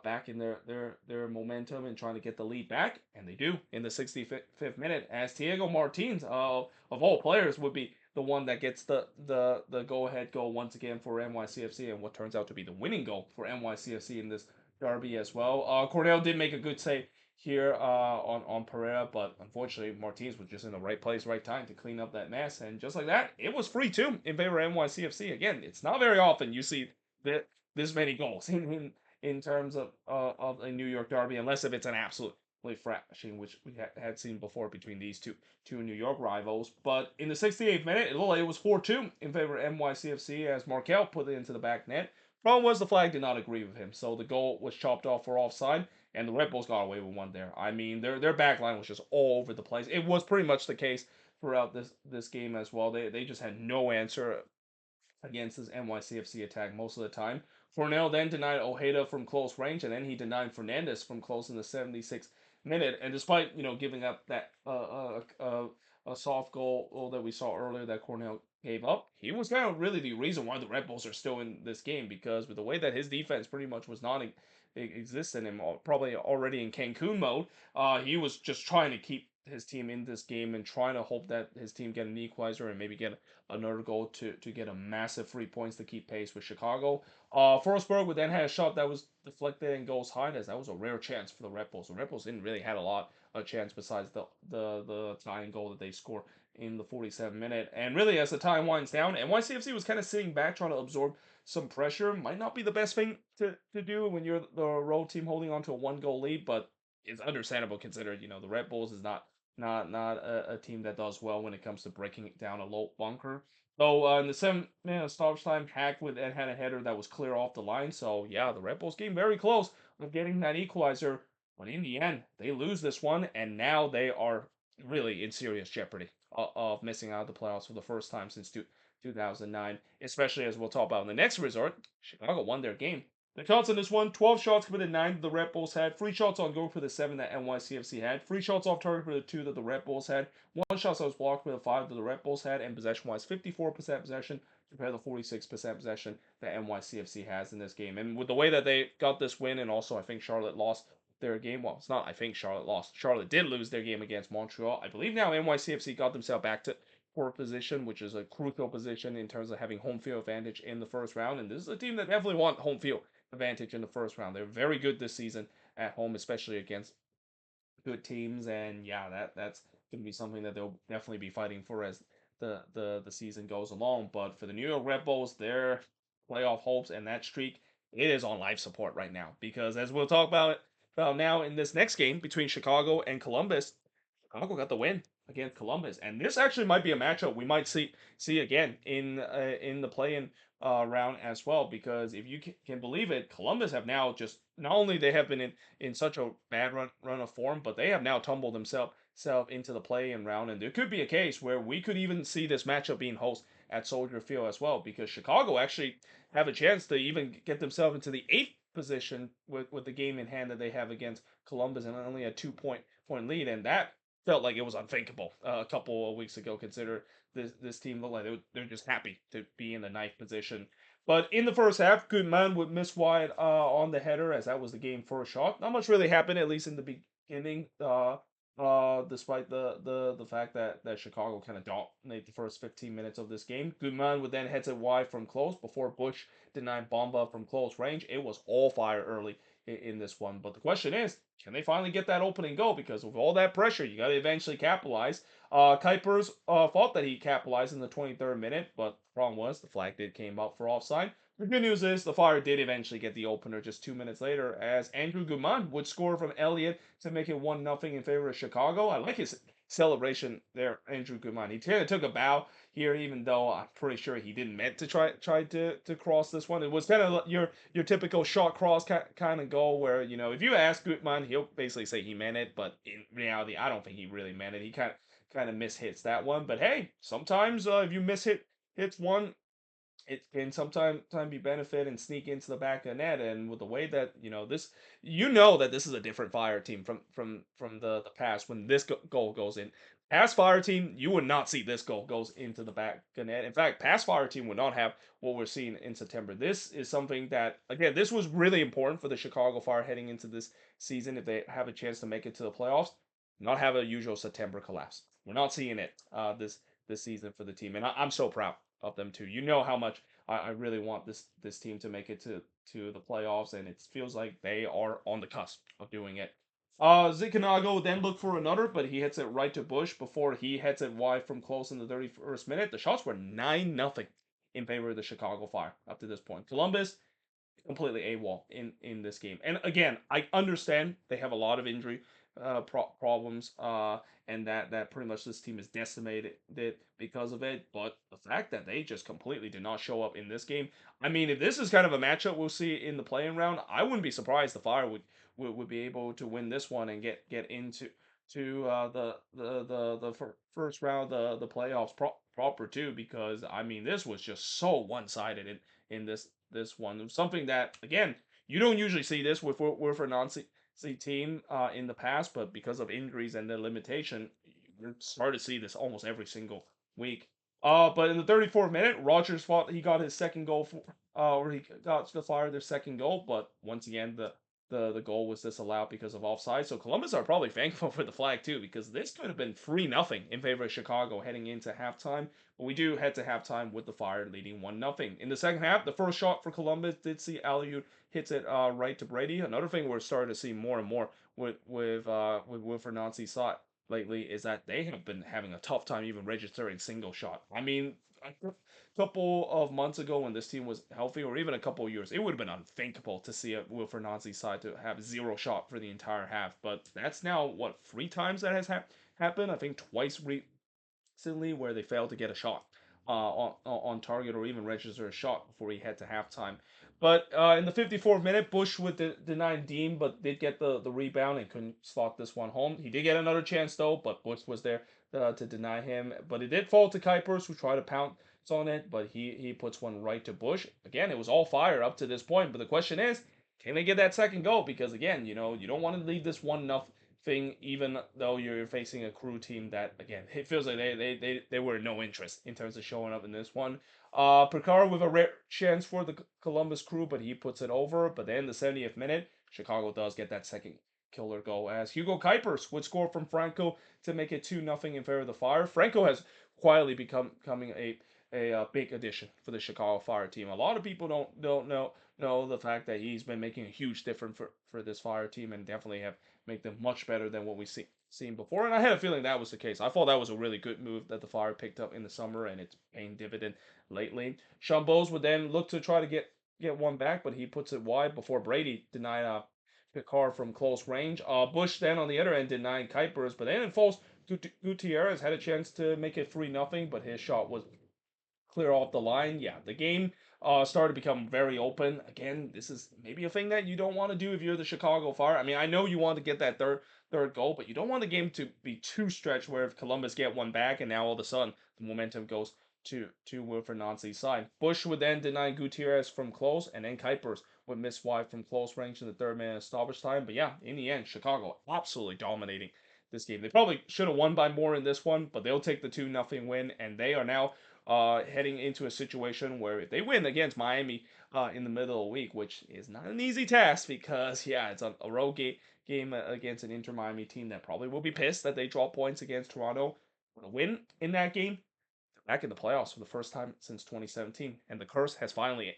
back in their momentum and trying to get the lead back, and they do in the 65th minute as Thiago Martins, of all players, would be the one that gets the go-ahead goal once again for NYCFC, and what turns out to be the winning goal for NYCFC in this derby as well. Cornell did make a good save here on Pereira, but unfortunately Martins was just in the right place, right time to clean up that mess, and just like that, it was 3-2 in favor of NYCFC. Again, it's not very often you see that this many goals in terms of a New York derby, unless if it's an absolute thrashing, which we had seen before between these two New York rivals. But in the 68th minute, it looked like it was 4-2 in favor of NYCFC as Markel put it into the back net. Problem was the flag did not agree with him, so the goal was chopped off for offside, and the Red Bulls got away with one there. I mean, their back line was just all over the place. It was pretty much the case throughout this game as well. They just had no answer against this NYCFC attack most of the time. Cornell then denied Ojeda from close range, and then he denied Fernandez from close in the 76th minute. And despite giving up that a soft goal that we saw earlier that Cornell gave up, he was kind of really the reason why the Red Bulls are still in this game because with the way that his defense pretty much was not existent and probably already in Cancun mode, he was just trying to keep his team in this game and trying to hope that his team get an equalizer and maybe get another goal to get a massive 3 points to keep pace with Chicago. Forsberg would then have a shot that was deflected and goes high, as that was a rare chance for the Red Bulls. The Red Bulls didn't really had a lot of chance besides the tying goal that they score in the 47th minute. And really, as the time winds down, NYCFC was kind of sitting back trying to absorb some pressure. Might not be the best thing to do when you're the road team holding on to a 1 goal lead, but it's understandable considered the Red Bulls is not a team that does well when it comes to breaking down a low bunker. So in the 7 minute stoppage time, Hack with Ed had a header that was clear off the line. So yeah, the Red Bulls came very close of getting that equalizer, but in the end, they lose this one, and now they are really in serious jeopardy of missing out of the playoffs for the first time since 2009, especially as we'll talk about in the next resort. Chicago won their game. The shots in this one, 12 shots committed, 9 the Red Bulls had, 3 shots on goal for the 7 that NYCFC had, 3 shots off target for the 2 that the Red Bulls had, 1 shot that was blocked for the 5 that the Red Bulls had, and possession-wise, 54% possession compared to 46% possession that NYCFC has in this game. And with the way that they got this win, and also I think Charlotte lost their game. Well, it's not I think Charlotte lost. Charlotte did lose their game against Montreal. I believe now NYCFC got themselves back to fourth position, which is a crucial position in terms of having home field advantage in the first round. And this is a team that definitely want home field advantage in the first round. They're very good this season at home, especially against good teams. And yeah, that's going to be something that they'll definitely be fighting for as the season goes along. But for the New York Red Bulls, their playoff hopes and that streak, it is on life support right now because as we'll talk about now in this next game between Chicago and Columbus, Chicago got the win against Columbus, and this actually might be a matchup we might see again in the play-in round as well. Because if you can believe it, Columbus have now just not only they have been in such a bad run of form, but they have now tumbled themselves into the play-in round, and there could be a case where we could even see this matchup being host at Soldier Field as well, because Chicago actually have a chance to even get themselves into the eighth position with the game in hand that they have against Columbus and only a 2-point lead, and that felt like it was unthinkable a couple of weeks ago. Consider this team looked like they're just happy to be in the ninth position. But in the first half, Goodman would miss wide on the header as that was the game first shot. Not much really happened, at least in the beginning. Despite the fact that Chicago kind of dominated the first 15 minutes of this game, Goodman would then head it wide from close before Bush denied Bomba from close range. It was all fire early in this one. But the question is, can they finally get that opening goal? Because with all that pressure, you got to eventually capitalize. Kuipers thought that he capitalized in the 23rd minute, but the problem was the flag did came up for offside. The good news is the Fire did eventually get the opener just 2 minutes later as Andrew Guzman would score from Elliott to make it 1-0 in favor of Chicago. I like his celebration there, Andrew Guzman. He kind of took a bow here, even though I'm pretty sure he didn't meant to try to cross this one. It was kind of your typical shot cross kind of goal where, if you ask Gutman, he'll basically say he meant it, but in reality, I don't think he really meant it. He kind of mishits that one. But hey, sometimes if you hits one, it can sometimes be benefit and sneak into the back of the net. And with the way that this, that this is a different Fire team from the past when this goal goes in. Past Fire team, you would not see this goal goes into the back of the net. In fact, past Fire team would not have what we're seeing in September. This is something that again, this was really important for the Chicago Fire heading into this season if they have a chance to make it to the playoffs. Not have a usual September collapse. We're not seeing it this season for the team, and I'm so proud of them too. You know how much I really want this team to make it to the playoffs, and it feels like they are on the cusp of doing it. Zikanago then looked for another, but he hits it right to Bush before he hits it wide from close in the 31st minute. The shots were 9-0 in favor of the Chicago Fire up to this point. Columbus completely AWOL in this game. And again, I understand they have a lot of injury problems, and that pretty much this team is decimated because of it. But the fact that they just completely did not show up in this game, I mean, if this is kind of a matchup we'll see in the playing round, I wouldn't be surprised the Fire would be able to win this one and get into the first round the playoffs proper too, because I mean this was just so one-sided in this one. It was something that again you don't usually see this with a non-C team in the past, but because of injuries and the limitation, you start to see this almost every single week. But in the 34th minute, Rogers thought he got his second goal or he got the Fire their second goal, but once again the goal was disallowed because of offside. So Columbus are probably thankful for the flag too, because this could have been 3-0 in favor of Chicago heading into halftime. But we do head to halftime with the Fire leading 1-0. In the second half, the first shot for Columbus did see Aliu hits it right to Brady. Another thing we're starting to see more and more with Wilfred Nancy's shot lately is that they have been having a tough time even registering single shot. I mean, a couple of months ago when this team was healthy, or even a couple of years, it would have been unthinkable to see a Wilfred Nancy side to have zero shot for the entire half. But that's now what 3 times that has happened. I think twice recently where they failed to get a shot on target or even register a shot before we head to halftime. But in the 54th minute, Bush would deny Dean, but did get the rebound and couldn't slot this one home. He did get another chance though, but Bush was there to deny him. But it did fall to Kuipers, who tried to pounce on it, but he puts one right to Bush. Again, it was all fire up to this point, but the question is, can they get that second goal? Because again, you don't want to leave this 1-0, even though you're facing a Crew team that, again, it feels like they were no interest in terms of showing up in this one. Picard with a rare chance for the Columbus Crew, but he puts it over. But then the 70th minute, Chicago does get that second killer goal as Hugo Kuipers would score from Franco to make it 2-0 in favor of the Fire. Franco has quietly becoming a big addition for the Chicago Fire team. A lot of people don't know the fact that he's been making a huge difference for this Fire team and definitely have make them much better than what we seen before. And I had a feeling that was the case. I thought that was a really good move that the Fire picked up in the summer, and it's paying dividend lately. Chambos would then look to try to get one back, but he puts it wide before Brady denied Picard from close range. Bush then on the other end denied Kuipers, but then it falls. Gutierrez had a chance to make it 3-0, but his shot was clear off the line. Yeah, the game started to become very open. Again, this is maybe a thing that you don't want to do if you're the Chicago Fire. I mean, I know you want to get that third goal, but you don't want the game to be too stretched where if Columbus get one back and now all of a sudden the momentum goes to Wilfred Nancy's side. Bush would then deny Gutierrez from close, and then Kuipers would miss wide from close range in the third minute of stoppage time. But yeah, in the end, Chicago absolutely dominating this game. They probably should have won by more in this one, but they'll take the 2-0 win, and they are now heading into a situation where if they win against Miami in the middle of the week, which is not an easy task because, yeah, it's a road game against an Inter Miami team that probably will be pissed that they draw points against Toronto. With a win in that game, back in the playoffs for the first time since 2017, and the curse has finally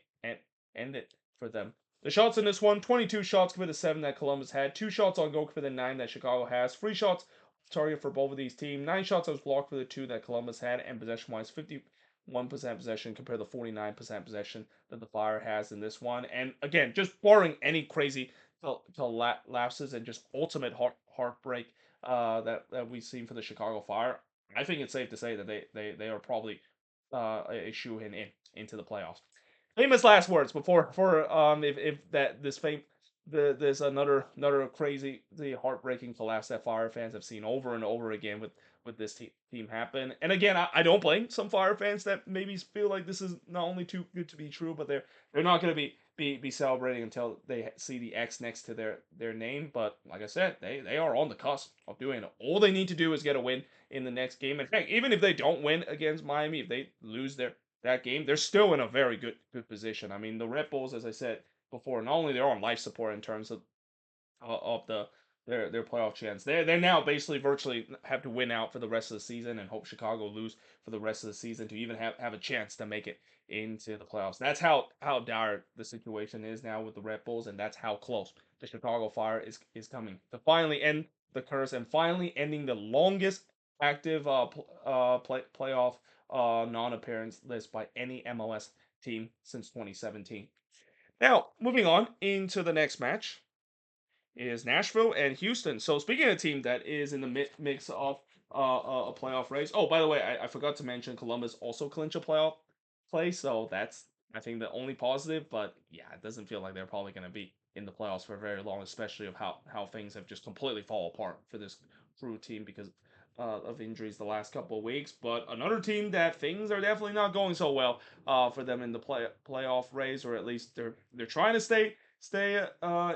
ended for them. The shots in this one, 22 shots compared to 7 that Columbus had, 2 shots on goal compared to 9 that Chicago has, 3 shots target for both of these teams, 9 shots that was blocked for the 2 that Columbus had, and possession-wise, 51% possession compared to 49% possession that the Fire has in this one. And again, just barring any crazy lapses and just ultimate heartbreak that we've seen for the Chicago Fire, I think it's safe to say that they are probably a shoe into the playoffs. Famous last words before for if that this fame there's another crazy the heartbreaking collapse that Fire fans have seen over and over again with this team happen. And again, I don't blame some Fire fans that maybe feel like this is not only too good to be true, but they're not going to be celebrating until they see the X next to their name. But like I said, they are on the cusp of doing it. All they need to do is get a win in the next game. And heck, even if they don't win against Miami, if they lose that game, they're still in a very good position. I mean, the Red Bulls, as I said before, not only they're on life support in terms of their playoff chance. They're now basically virtually have to win out for the rest of the season and hope Chicago lose for the rest of the season to even have a chance to make it into the playoffs. That's how dire the situation is now with the Red Bulls, and that's how close the Chicago Fire is coming to finally end the curse and finally ending the longest active playoff non-appearance list by any MLS team since 2017. Now, moving on into the next match is Nashville and Houston. So speaking of a team that is in the mix of a playoff race. Oh, by the way, I forgot to mention Columbus also clinched a playoff place, so that's I think the only positive. But yeah, it doesn't feel like they're probably going to be in the playoffs for very long, especially of how things have just completely fall apart for this Crew team because of injuries the last couple of weeks. But another team that things are definitely not going so well for them in the playoff race, or at least they're trying to stay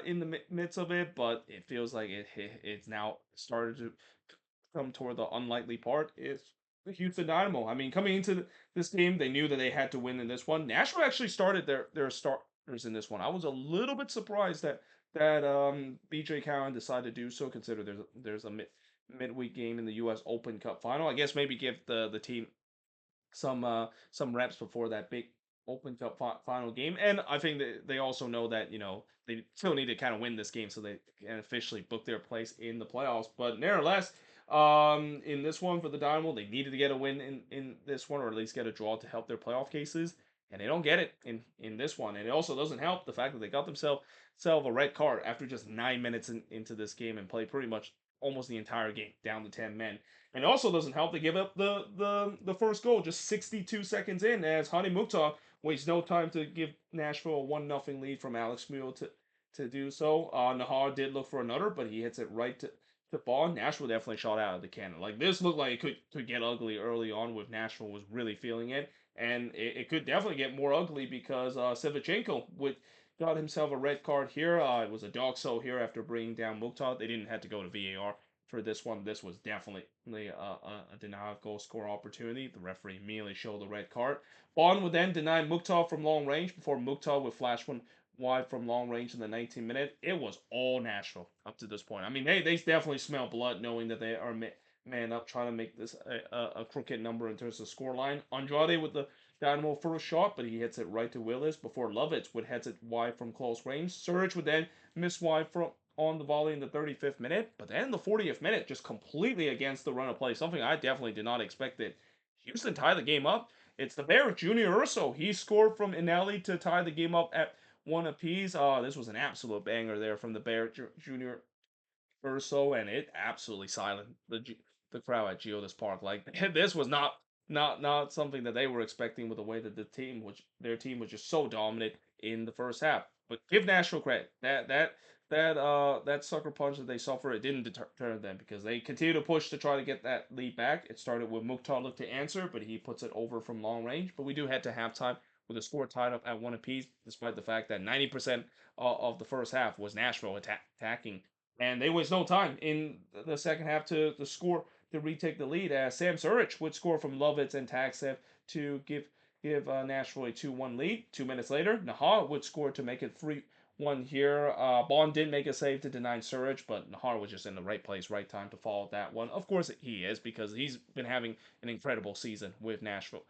in the midst of it, but it feels like it's now started to come toward the unlikely part. Is the Houston Dynamo. I mean, coming into this game, they knew that they had to win in this one. Nashville actually started their starters in this one. I was a little bit surprised that BJ Cowan decided to do so, consider there's a midweek game in the U.S. Open Cup final. I guess maybe give the team some reps before that big Open Cup final game. And I think that they also know that they still need to kind of win this game so they can officially book their place in the playoffs. But nevertheless, in this one for the Dynamo, they needed to get a win in this one, or at least get a draw to help their playoff cases. And they don't get it in this one. And it also doesn't help the fact that they got themselves a red card after just 9 minutes into this game and played pretty much almost the entire game down to 10 men. And it also doesn't help they give up the first goal just 62 seconds in as Hani Mukhtar wastes no time to give Nashville a 1-0 lead from Alex Mule to do so. Nahar did look for another, but he hits it right to Bond, Nashville definitely shot out of the cannon. Like this looked like it could get ugly early on with Nashville was really feeling it, and it could definitely get more ugly because Sevchenko would got himself a red card here. It was a dog show here after bringing down Mukhtar. They didn't have to go to VAR for this one. This was definitely a denied goal score opportunity. The referee immediately showed the red card. Bond would then deny Mukhtar from long range before Mukhtar would flash one wide from long range in the 19th minute. It was all Nashville up to this point. I mean, they definitely smell blood knowing that they are man up trying to make this a crooked number in terms of scoreline. Andrade with the Dynamo first shot, but he hits it right to Willis before Lovitz would head it wide from close range. Surge would then miss wide from on the volley in the 35th minute, but then the 40th minute just completely against the run of play, something I definitely did not expect that Houston tie the game up. It's the Bear, Junior Urso. He scored from Inelli to tie the game up at one apiece. Oh, this was an absolute banger there from the Bear Junior Urso, and it absolutely silenced the crowd at Geodis Park. Like this was not something that they were expecting with the way that their team was just so dominant in the first half. But give Nashville credit that sucker punch that they suffered, it didn't deter them because they continue to push to try to get that lead back. It started with Mukhtar look to answer, but he puts it over from long range. But we do head to halftime with the score tied up at one apiece, despite the fact that 90% of the first half was Nashville attacking, and they waste no time in the second half to score to retake the lead as Sam Surich would score from Lovitz and Tagsev to give Nashville a 2-1 lead. 2 minutes later, Nahar would score to make it 3-1 here. Bond did make a save to deny Surich, but Nahar was just in the right place, right time to follow that one. Of course, he is because he's been having an incredible season with Nashville.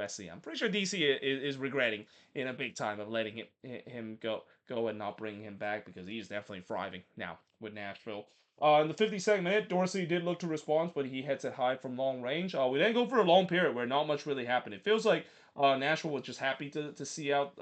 SC. I'm pretty sure DC is regretting in a big time of letting him go and not bringing him back because he's definitely thriving now with Nashville. In the 52nd minute, Dorsey did look to respond, but he hits it high from long range. We then go for a long period where not much really happened. It feels like Nashville was just happy to see out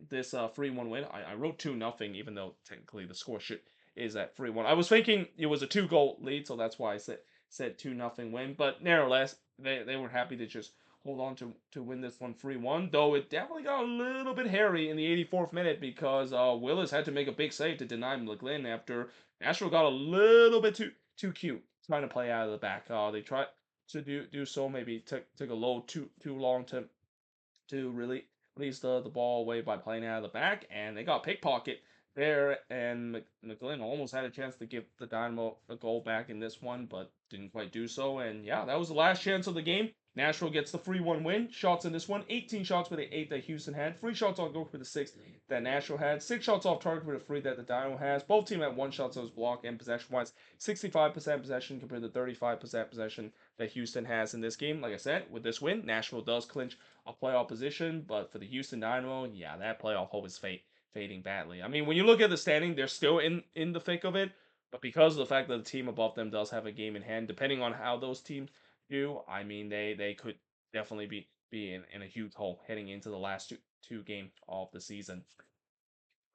this 3-1 win. I wrote 2-0, even though technically the score should is at 3-1. I was thinking it was a 2-goal lead, so that's why I said 2-0 win. But nevertheless, they were happy to just hold on to win this one 3-1, though it definitely got a little bit hairy in the 84th minute because Willis had to make a big save to deny McGlynn after Nashville got a little bit too cute trying to play out of the back. They tried to do so, maybe took a low too long to really release the ball away by playing out of the back, and they got pickpocket there, and McGlynn almost had a chance to give the Dynamo a goal back in this one, but didn't quite do so. And yeah, that was the last chance of the game. Nashville gets the 3-1 win. Shots in this one, 18 shots for the 8 that Houston had, 3 shots on goal for the 6 that Nashville had, 6 shots off target for the 3 that the Dynamo has. Both teams had 1 shot that was blocked, and possession-wise, 65% possession compared to 35% possession that Houston has in this game. Like I said, with this win, Nashville does clinch a playoff position, but for the Houston Dynamo, yeah, that playoff hope is fading badly. I mean, when you look at the standing, they're still in the thick of it, but because of the fact that the team above them does have a game in hand, depending on how those teams do, I mean, they could definitely be in a huge hole heading into the last two game of the season.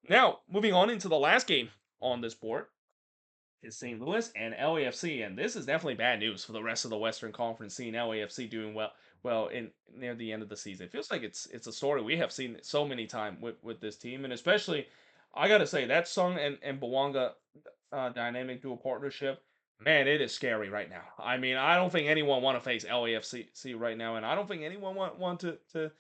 Now, moving on into the last game on this board is St. Louis and LAFC, and this is definitely bad news for the rest of the Western Conference, seeing LAFC doing well in near the end of the season. It feels like it's a story we have seen so many times with this team, and especially I gotta say that Sung and Bawanga dynamic dual partnership, man, it is scary right now. I mean, I don't think anyone want to face LAFC right now, and I don't think anyone want to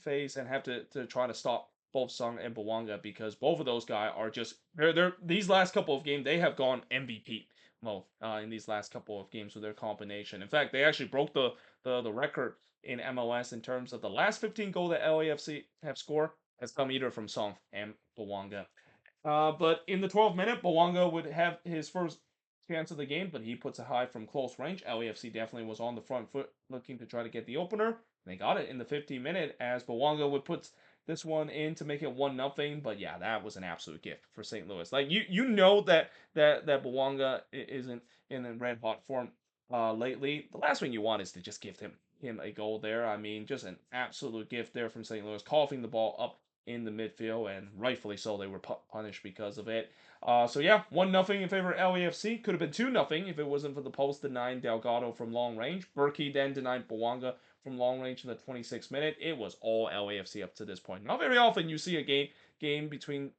face and have to try to stop both Sung and Bawanga because both of those guys are just they're these last couple of games they have gone MVP mode in these last couple of games with their combination. In fact, they actually broke the record in MLS in terms of the last 15 goals that LAFC have scored has come either from Song and Bawanga. But in the 12th minute, Bawanga would have his first chance of the game, but he puts a high from close range. LAFC definitely was on the front foot looking to try to get the opener. They got it in the 15th minute as Bawanga would put this one in to make it 1-0. But yeah, that was an absolute gift for St. Louis. Like you know that Bawanga isn't in red hot form lately. The last thing you want is to just give him a goal there. I mean, just an absolute gift there from St. Louis, coughing the ball up in the midfield, and rightfully so. They were punished because of it. So yeah, 1-0 in favor of LAFC. Could have been 2-0 if it wasn't for the post denying Delgado from long range. Berkey then denied Bawanga from long range in the 26th minute. It was all LAFC up to this point. Not very often you see a game between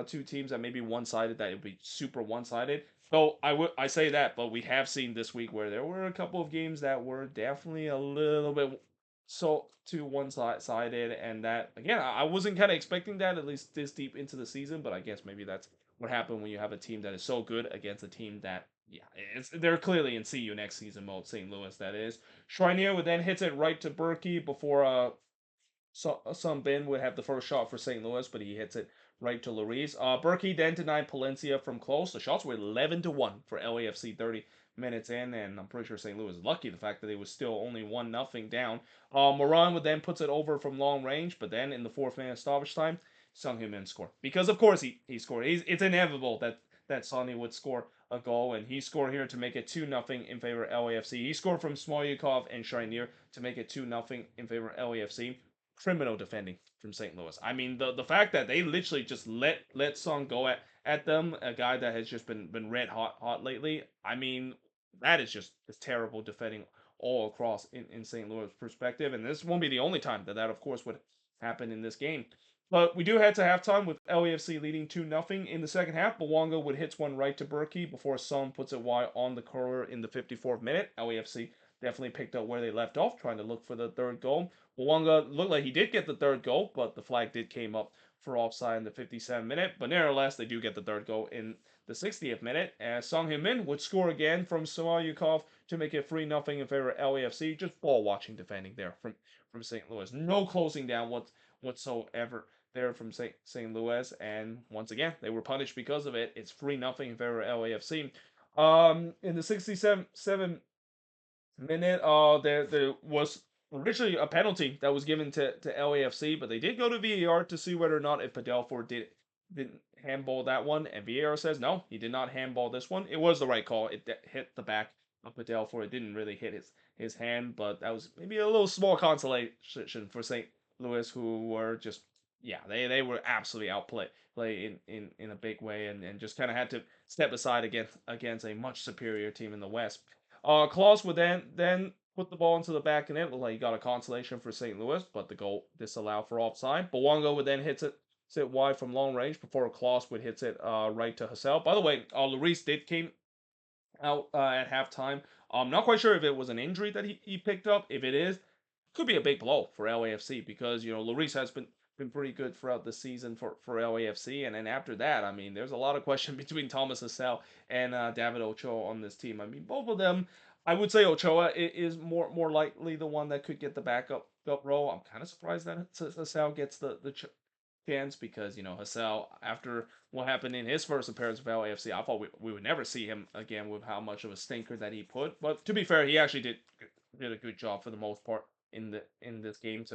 two teams that may be one-sided, that it would be super one-sided. So I say that, but we have seen this week where there were a couple of games that were definitely a little bit so too one-sided, and that again I wasn't kind of expecting that at least this deep into the season, but I guess maybe that's what happened when you have a team that is so good against a team that yeah they're clearly in see you next season mode. St. Louis, that is. Shrinier would then hits it right to Berkey before Son Bin would have the first shot for St. Louis, but he hits it right to Lloris. Berkey then denied Palencia from close. The shots were 11-1 for LAFC 30 minutes in, and I'm pretty sure St. Louis is lucky the fact that they was still only 1-0 down. Moran would then puts it over from long range, but then in the fourth minute stoppage time, Sung Him In score. Because of course he scored. It's inevitable that Sonny would score a goal, and he scored here to make it 2-0 in favor of LAFC. He scored from Smolyakov and Shrinier to make it 2-0 in favor of LAFC. Criminal defending from St. Louis. I mean, the fact that they literally just let Song go at them, a guy that has just been red hot lately. I mean, that is just terrible defending all across in St. Louis perspective, and this won't be the only time that of course would happen in this game. But we do head to halftime with LAFC leading 2-0 in the second half. Bawanga would hits one right to Berkey before Son puts it wide on the corner in the 54th minute. LAFC definitely picked up where they left off, trying to look for the third goal. Mwanga looked like he did get the third goal, but the flag did came up for offside in the 57th minute. But nevertheless, they do get the third goal in the 60th minute, as Song Hye-min would score again from Smolyakov to make it 3-0 in favor of LAFC. Just ball watching defending there from St. Louis. No closing down whatsoever there from St. Louis, and once again they were punished because of it. It's 3-0 in favor of LAFC. In the 67th minute, there was originally a penalty that was given to LAFC, but they did go to VAR to see whether or not if Padelford didn't handball that one, and VAR says no, he did not handball this one. It was the right call. It hit the back of Padelford. It didn't really hit his hand, but that was maybe a little small consolation for St. Louis, who were just yeah, they were absolutely outplayed in a big way, and just kind of had to step aside against a much superior team in the West. Klaus would then put the ball into the back of net. Looked like he got a consolation for St. Louis, but the goal disallowed for offside. Bawanga would then hit it wide from long range before Klaus would hit it right to Hassel. By the way, Lloris did came out at halftime. I'm not quite sure if it was an injury that he picked up. If it is, could be a big blow for LAFC because Lloris has been pretty good throughout the season for LAFC, and then after that, I mean, there's a lot of question between Thomas Hassel and David Ochoa on this team. I mean, both of them. I would say Ochoa is more likely the one that could get the backup role. I'm kind of surprised that Hassel gets the chance because Hassel, after what happened in his first appearance with LAFC, I thought we would never see him again with how much of a stinker that he put. But to be fair, he actually did a good job for the most part in this game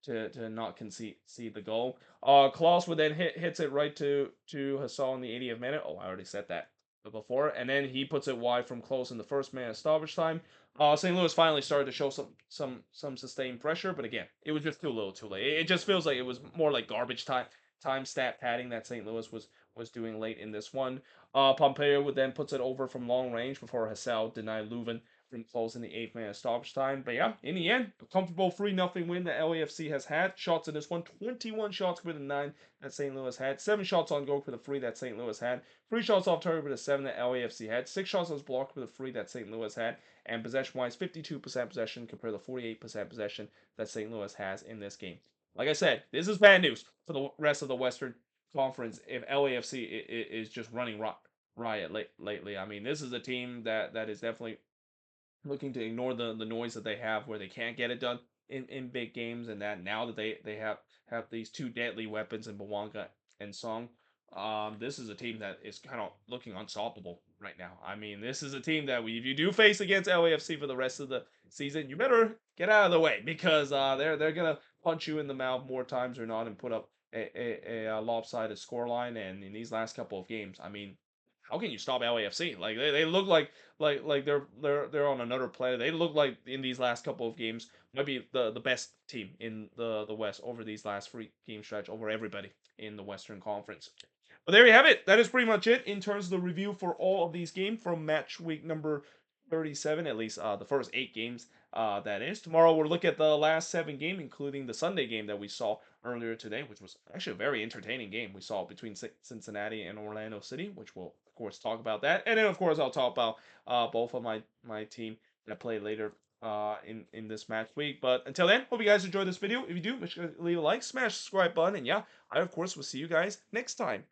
to not concede the goal. Klaus would then hits it right to Hassel in the 80th minute. Oh, I already said that before, and then he puts it wide from close in the first minute of stoppage time. St. Louis finally started to show some sustained pressure, but again, it was just too little, too late. It just feels like it was more like garbage time stat padding that St. Louis was doing late in this one. Pompeo would then puts it over from long range before Hassel denied Leuven from close in the 8th minute stoppage time. But yeah, in the end, a comfortable 3-0 win that LAFC has had. Shots in this one, 21 shots for the 9 that St. Louis had. 7 shots on goal for the 3 that St. Louis had. 3 shots off target for the 7 that LAFC had. 6 shots was blocked for the 3 that St. Louis had. And possession-wise, 52% possession compared to 48% possession that St. Louis has in this game. Like I said, this is bad news for the rest of the Western Conference if LAFC is just running riot lately. I mean, this is a team that is definitely looking to ignore the noise that they have where they can't get it done in big games, and that now that they have these two deadly weapons in Bawanga and Song, this is a team that is kind of looking unstoppable right now. I mean, this is a team that if you do face against LAFC for the rest of the season, you better get out of the way because they're gonna punch you in the mouth more times or not and put up a lopsided scoreline. And in these last couple of games, I mean, how can you stop LAFC? Like they look like they're on another planet. They look like in these last couple of games might be the best team in the West over these last 3 game stretch over everybody in the Western Conference. But there you have it. That is pretty much it in terms of the review for all of these games from match week number 37, at least the first 8 games that is. Tomorrow we'll look at the last 7 game, including the Sunday game that we saw earlier today, which was actually a very entertaining game we saw between Cincinnati and Orlando City, which we'll of course talk about that. And then of course I'll talk about both of my team that play later in this match week. But until then, hope you guys enjoyed this video. If you do, make sure to leave a like, smash the subscribe button, and yeah, I of course will see you guys next time.